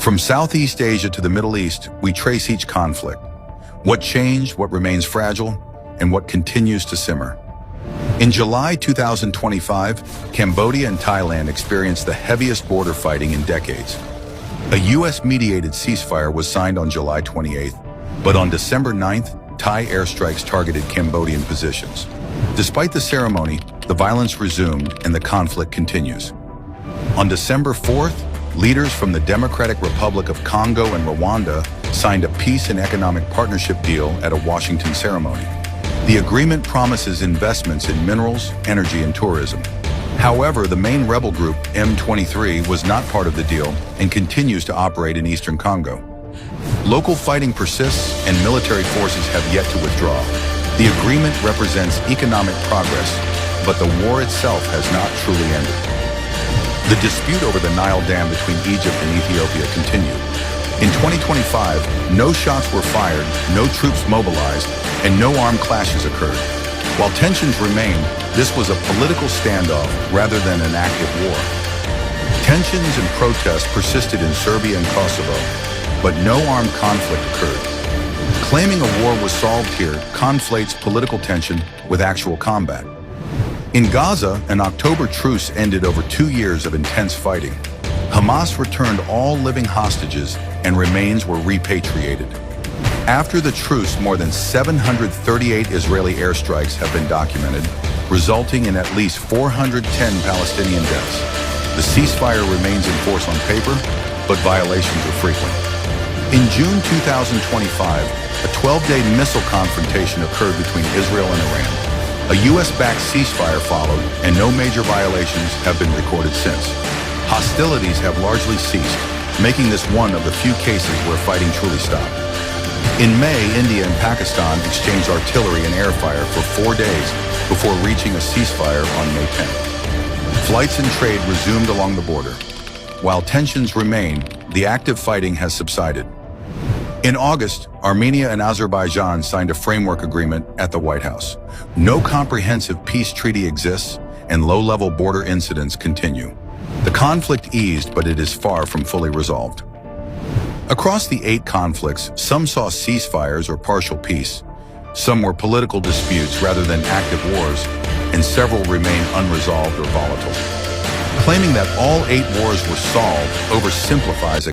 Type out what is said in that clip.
From Southeast Asia to the Middle East, we trace each conflict. What changed, what remains fragile, and what continues to simmer. In July 2025, Cambodia and Thailand experienced the heaviest border fighting in decades. A U.S.-mediated ceasefire was signed on July 28th, but on December 9th, Thai airstrikes targeted Cambodian positions. Despite the ceremony, the violence resumed and the conflict continues. On December 4th, leaders from the Democratic Republic of Congo and Rwanda signed a peace and economic partnership deal at a Washington ceremony. The agreement promises investments in minerals, energy, and tourism. However, the main rebel group, M23, was not part of the deal and continues to operate in eastern Congo. Local fighting persists and military forces have yet to withdraw. The agreement represents economic progress, but the war itself has not truly ended. The dispute over the Nile Dam between Egypt and Ethiopia continued. In 2025, no shots were fired, no troops mobilized, and no armed clashes occurred. While tensions remained, this was a political standoff rather than an active war. Tensions and protests persisted in Serbia and Kosovo, but no armed conflict occurred. Claiming a war was solved here conflates political tension with actual combat. In Gaza, an October truce ended over 2 years of intense fighting. Hamas returned all living hostages and remains were repatriated. After the truce, more than 738 Israeli airstrikes have been documented, resulting in at least 410 Palestinian deaths. The ceasefire remains in force on paper, but violations are frequent. In June 2025, a 12-day missile confrontation occurred between Israel and Iran. A U.S.-backed ceasefire followed, and no major violations have been recorded since. Hostilities have largely ceased, making this one of the few cases where fighting truly stopped. In May, India and Pakistan exchanged artillery and air fire for 4 days before reaching a ceasefire on May 10th. Flights and trade resumed along the border. While tensions remain, the active fighting has subsided. In August, Armenia and Azerbaijan signed a framework agreement at the White House. No comprehensive peace treaty exists, and low-level border incidents continue. The conflict eased, but it is far from fully resolved. Across the 8 conflicts, some saw ceasefires or partial peace. Some were political disputes rather than active wars, and several remain unresolved or volatile. Claiming that all 8 wars were solved oversimplifies